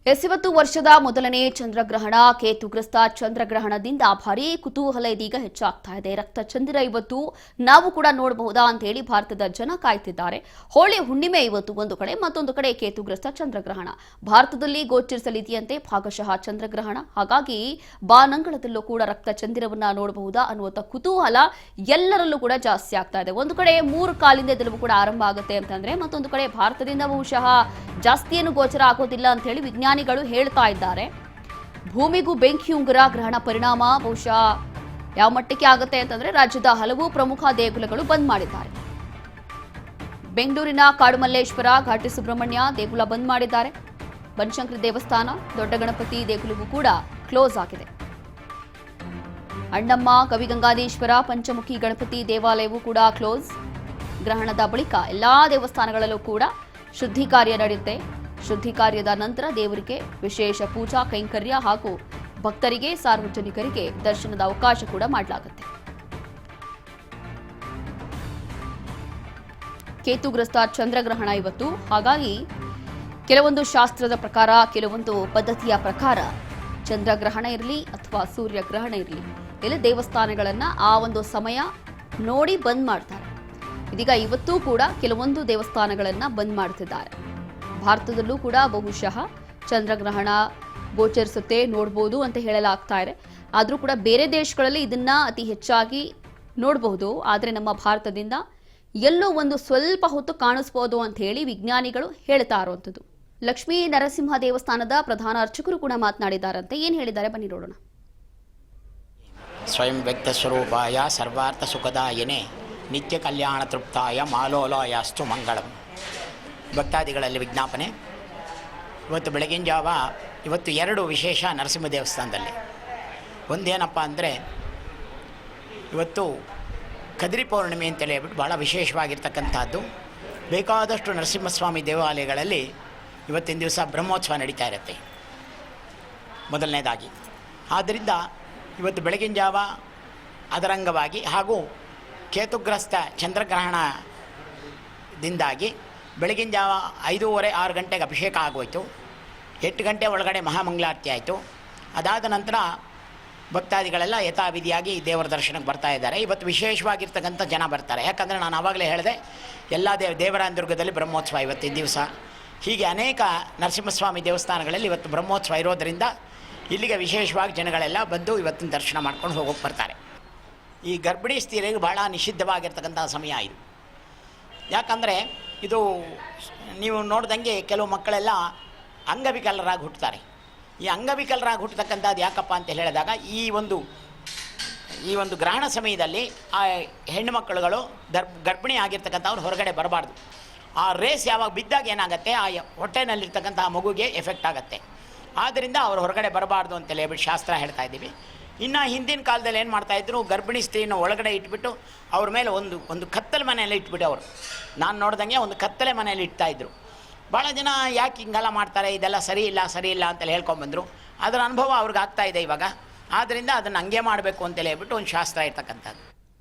ಇವತ್ತು ವರ್ಷದ ಮೊದಲನೇ ಚಂದ್ರಗ್ರಹಣ ಕೇತುಗ್ರಸ್ತ ಚಂದ್ರಗ್ರಹಣದಿಂದ ಭಾರೀ ಕುತೂಹಲ ಇದೀಗ ಹೆಚ್ಚಾಗ್ತಾ ಇದೆ. ರಕ್ತ ಚಂದಿರ ಇವತ್ತು ನಾವು ಕೂಡ ನೋಡಬಹುದಾ ಅಂತ ಹೇಳಿ ಭಾರತದ ಜನ ಕಾಯ್ತಿದ್ದಾರೆ. ಹೋಳಿ ಹುಣ್ಣಿಮೆ ಇವತ್ತು ಒಂದು ಕಡೆ, ಮತ್ತೊಂದು ಕಡೆ ಕೇತುಗ್ರಸ್ತ ಚಂದ್ರಗ್ರಹಣ ಭಾರತದಲ್ಲಿ ಗೋಚರಿಸಲಿದೆಯಂತೆ ಭಾಗಶಃ ಚಂದ್ರಗ್ರಹಣ. ಹಾಗಾಗಿ ಬಾನಂಗಳದಲ್ಲೂ ಕೂಡ ರಕ್ತ ಚಂದಿರವನ್ನ ನೋಡಬಹುದಾ ಅನ್ನುವಂಥ ಕುತೂಹಲ ಎಲ್ಲರಲ್ಲೂ ಕೂಡ ಜಾಸ್ತಿ ಆಗ್ತಾ ಇದೆ. ಒಂದು ಕಡೆ 3 ಕಾಲಿಂದ ಇದೆಲ್ಲವೂ ಕೂಡ ಆರಂಭ ಆಗುತ್ತೆ ಅಂತಂದ್ರೆ, ಮತ್ತೊಂದು ಕಡೆ ಭಾರತದಿಂದ ಬಹುಶಃ ಜಾಸ್ತಿಯನ್ನು ಗೋಚರ ಆಗೋದಿಲ್ಲ ಅಂತ ಹೇಳಿ ವಿಜ್ಞಾನಿಗಳು ಹೇಳ್ತಾ ಇದ್ದಾರೆ. ಭೂಮಿಗೂ ಬೆಂಕಿ ಉಂಗುರ ಗ್ರಹಣ ಪರಿಣಾಮ ಬಹುಶಃ ಯಾವ ಮಟ್ಟಕ್ಕೆ ಆಗುತ್ತೆ ಅಂತಂದ್ರೆ, ರಾಜ್ಯದ ಹಲವು ಪ್ರಮುಖ ದೇಗುಲಗಳು ಬಂದ್ ಮಾಡಿದ್ದಾರೆ. ಬೆಂಗಳೂರಿನ ಕಾಡುಮಲ್ಲೇಶ್ವರ, ಘಾಟಿ ಸುಬ್ರಹ್ಮಣ್ಯ ದೇಗುಲ ಬಂದ್ ಮಾಡಿದ್ದಾರೆ. ಬನಶಂಕರಿ ದೇವಸ್ಥಾನ, ದೊಡ್ಡ ಗಣಪತಿ ದೇಗುಲವೂ ಕೂಡ ಕ್ಲೋಸ್ ಆಗಿದೆ. ಅಣ್ಣಮ್ಮ, ಕವಿಗಂಗಾಧೀಶ್ವರ, ಪಂಚಮುಖಿ ಗಣಪತಿ ದೇವಾಲಯವೂ ಕೂಡ ಕ್ಲೋಸ್. ಗ್ರಹಣದ ಬಳಿಕ ಎಲ್ಲಾ ದೇವಸ್ಥಾನಗಳಲ್ಲೂ ಕೂಡ ಶುದ್ಧಿ ಕಾರ್ಯ ನಡೆಯುತ್ತೆ. ಶುದ್ಧಿ ಕಾರ್ಯದ ನಂತರ ದೇವರಿಗೆ ವಿಶೇಷ ಪೂಜಾ ಕೈಂಕರ್ಯ ಹಾಗೂ ಭಕ್ತರಿಗೆ, ಸಾರ್ವಜನಿಕರಿಗೆ ದರ್ಶನದ ಅವಕಾಶ ಕೂಡ ಮಾಡಲಾಗುತ್ತೆ. ಕೇತುಗ್ರಸ್ತ ಚಂದ್ರಗ್ರಹಣ ಇವತ್ತು. ಹಾಗಾಗಿ ಕೆಲವೊಂದು ಶಾಸ್ತ್ರದ ಪ್ರಕಾರ, ಕೆಲವೊಂದು ಪದ್ಧತಿಯ ಪ್ರಕಾರ ಚಂದ್ರಗ್ರಹಣ ಇರಲಿ ಅಥವಾ ಸೂರ್ಯಗ್ರಹಣ ಇರಲಿ, ಇಲ್ಲಿ ದೇವಸ್ಥಾನಗಳನ್ನ ಆ ಒಂದು ಸಮಯ ನೋಡಿ ಬಂದ್ ಮಾಡ್ತಾರೆ. ಇದೀಗ ಇವತ್ತೂ ಕೂಡ ಕೆಲವೊಂದು ದೇವಸ್ಥಾನಗಳನ್ನ ಬಂದ್ ಮಾಡ್ತಿದ್ದಾರೆ. ಭಾರತದಲ್ಲೂ ಕೂಡ ಬಹುಶಃ ಚಂದ್ರಗ್ರಹಣ ಗೋಚರಿಸುತ್ತೆ, ನೋಡ್ಬೋದು ಅಂತ ಹೇಳಲಾಗ್ತಾ ಇದೆ. ಆದರೂ ಕೂಡ ಬೇರೆ ದೇಶಗಳಲ್ಲಿ ಇದನ್ನ ಅತಿ ಹೆಚ್ಚಾಗಿ ನೋಡಬಹುದು. ಆದರೆ ನಮ್ಮ ಭಾರತದಿಂದ ಎಲ್ಲೋ ಒಂದು ಸ್ವಲ್ಪ ಹೊತ್ತು ಕಾಣಿಸ್ಬೋದು ಅಂತ ಹೇಳಿ ವಿಜ್ಞಾನಿಗಳು ಹೇಳ್ತಾ ಇರುವಂಥದ್ದು. ಲಕ್ಷ್ಮೀ ನರಸಿಂಹ ದೇವಸ್ಥಾನದ ಪ್ರಧಾನ ಅರ್ಚಕರು ಕೂಡ ಮಾತನಾಡಿದ್ದಾರಂತೆ. ಏನು ಹೇಳಿದ್ದಾರೆ ಬನ್ನಿ ನೋಡೋಣ. ಸ್ವಯಂ ವ್ಯಕ್ತ ಸ್ವರೂಪಾಯ ಸರ್ವಾರ್ಥ ಸುಖದಾಯನೆ ನಿತ್ಯ ಕಲ್ಯಾಣ ತೃಪ್ತಾಯ ಮಾಲೋಲಾಯಸ್ತು ಮಂಗಳಂ. ಭಕ್ತಾದಿಗಳಲ್ಲಿ ವಿಜ್ಞಾಪನೆ. ಇವತ್ತು ಬೆಳಗಿನ ಜಾವ ಇವತ್ತು 2 ವಿಶೇಷ ನರಸಿಂಹ ದೇವಸ್ಥಾನದಲ್ಲಿ. ಒಂದೇನಪ್ಪ ಅಂದರೆ, ಇವತ್ತು ಕದ್ರಿ ಪೌರ್ಣಿಮೆ ಅಂತೇಳಿ ಹೇಳ್ಬಿಟ್ಟು ಭಾಳ ವಿಶೇಷವಾಗಿರ್ತಕ್ಕಂಥದ್ದು. ಬೇಕಾದಷ್ಟು ನರಸಿಂಹಸ್ವಾಮಿ ದೇವಾಲಯಗಳಲ್ಲಿ ಇವತ್ತಿನ ದಿವಸ ಬ್ರಹ್ಮೋತ್ಸವ ನಡೀತಾ ಇರುತ್ತೆ ಮೊದಲನೇದಾಗಿ. ಆದ್ದರಿಂದ ಇವತ್ತು ಬೆಳಗಿನ ಜಾವ ಅದರ ಅಂಗವಾಗಿ ಹಾಗೂ ಕೇತುಗ್ರಸ್ತ ಚಂದ್ರಗ್ರಹಣದಿಂದಾಗಿ ಬೆಳಗಿನ ಜಾವ 5:30-6 ಗಂಟೆಗೆ ಅಭಿಷೇಕ ಆಗೋಯಿತು. 8 ಗಂಟೆ ಒಳಗಡೆ ಮಹಾಮಂಗಳಾರತಿ ಆಯಿತು. ಅದಾದ ನಂತರ ಭಕ್ತಾದಿಗಳೆಲ್ಲ ಯಥಾವಿಧಿಯಾಗಿ ದೇವರ ದರ್ಶನಕ್ಕೆ ಬರ್ತಾ ಇದ್ದಾರೆ. ಇವತ್ತು ವಿಶೇಷವಾಗಿರ್ತಕ್ಕಂಥ ಜನ ಬರ್ತಾರೆ. ಯಾಕಂದರೆ ನಾನು ಆವಾಗಲೇ ಹೇಳಿದೆ, ಎಲ್ಲ ದೇವರಾಯನದುರ್ಗದಲ್ಲಿ ಬ್ರಹ್ಮೋತ್ಸವ ಇವತ್ತಿನ ದಿವಸ. ಹೀಗೆ ಅನೇಕ ನರಸಿಂಹಸ್ವಾಮಿ ದೇವಸ್ಥಾನಗಳಲ್ಲಿ ಇವತ್ತು ಬ್ರಹ್ಮೋತ್ಸವ ಇರೋದರಿಂದ ಇಲ್ಲಿಗೆ ವಿಶೇಷವಾಗಿ ಜನಗಳೆಲ್ಲ ಬಂದು ಇವತ್ತಿನ ದರ್ಶನ ಮಾಡ್ಕೊಂಡು ಹೋಗೋಕ್ಕೆ ಬರ್ತಾರೆ. ಈ ಗರ್ಭಿಣಿ ಸ್ತ್ರೀಯರಿಗೆ ಭಾಳ ನಿಷಿದ್ಧವಾಗಿರ್ತಕ್ಕಂಥ ಸಮಯ ಇದು. ಯಾಕಂದರೆ ಇದು ನೀವು ನೋಡ್ದಂಗೆ ಕೆಲವು ಮಕ್ಕಳೆಲ್ಲ ಅಂಗವಿಕಲರಾಗಿ ಹುಟ್ಟುತ್ತಾರೆ. ಈ ಅಂಗವಿಕಲರಾಗಿ ಹುಟ್ಟತಕ್ಕಂಥದ್ದು ಯಾಕಪ್ಪ ಅಂತ ಹೇಳಿದಾಗ, ಈ ಒಂದು ಗ್ರಹಣ ಸಮಯದಲ್ಲಿ ಆ ಹೆಣ್ಣು ಮಕ್ಕಳುಗಳು ಗರ್ಭಿಣಿ ಆಗಿರ್ತಕ್ಕಂಥವ್ರು ಹೊರಗಡೆ ಬರಬಾರ್ದು. ಆ ರೇಸ್ ಯಾವಾಗ ಬಿದ್ದಾಗ ಏನಾಗುತ್ತೆ, ಆ ಹೊಟ್ಟೆನಲ್ಲಿರ್ತಕ್ಕಂಥ ಮಗುಗೆ ಎಫೆಕ್ಟ್ ಆಗುತ್ತೆ. ಆದ್ದರಿಂದ ಅವರು ಹೊರಗಡೆ ಬರಬಾರ್ದು ಅಂತೇಳಿ ಹೇಳ್ಬಿಟ್ಟು ಶಾಸ್ತ್ರ ಹೇಳ್ತಾ ಇದ್ದೀವಿ. ಇನ್ನು ಹಿಂದಿನ ಕಾಲದಲ್ಲಿ ಏನು ಮಾಡ್ತಾಯಿದ್ರು, ಗರ್ಭಿಣಿ ಸ್ತ್ರೀನ ಒಳಗಡೆ ಇಟ್ಬಿಟ್ಟು ಅವ್ರ ಮೇಲೆ ಒಂದು ಕತ್ತಲೆ ಮನೆಯಲ್ಲಿ ಇಟ್ಬಿಟ್ಟು, ಅವರು ನಾನು ನೋಡ್ದಂಗೆ ಒಂದು ಕತ್ತಲೆ ಮನೆಯಲ್ಲಿ ಇಡ್ತಾಯಿದ್ರು. ಭಾಳ ಜನ ಯಾಕೆ ಹಿಂಗೆಲ್ಲ ಮಾಡ್ತಾರೆ, ಇದೆಲ್ಲ ಸರಿ ಇಲ್ಲ ಅಂತೇಳಿ ಹೇಳ್ಕೊಂಬಂದರು. ಅದರ ಅನುಭವ ಅವ್ರಿಗೆ ಆಗ್ತಾಯಿದೆ ಇವಾಗ. ಆದ್ದರಿಂದ ಅದನ್ನು ಹಂಗೆ ಮಾಡಬೇಕು ಅಂತೇಳಿ ಹೇಳ್ಬಿಟ್ಟು ಒಂದು ಶಾಸ್ತ್ರ ಇರ್ತಕ್ಕಂಥದ್ದು.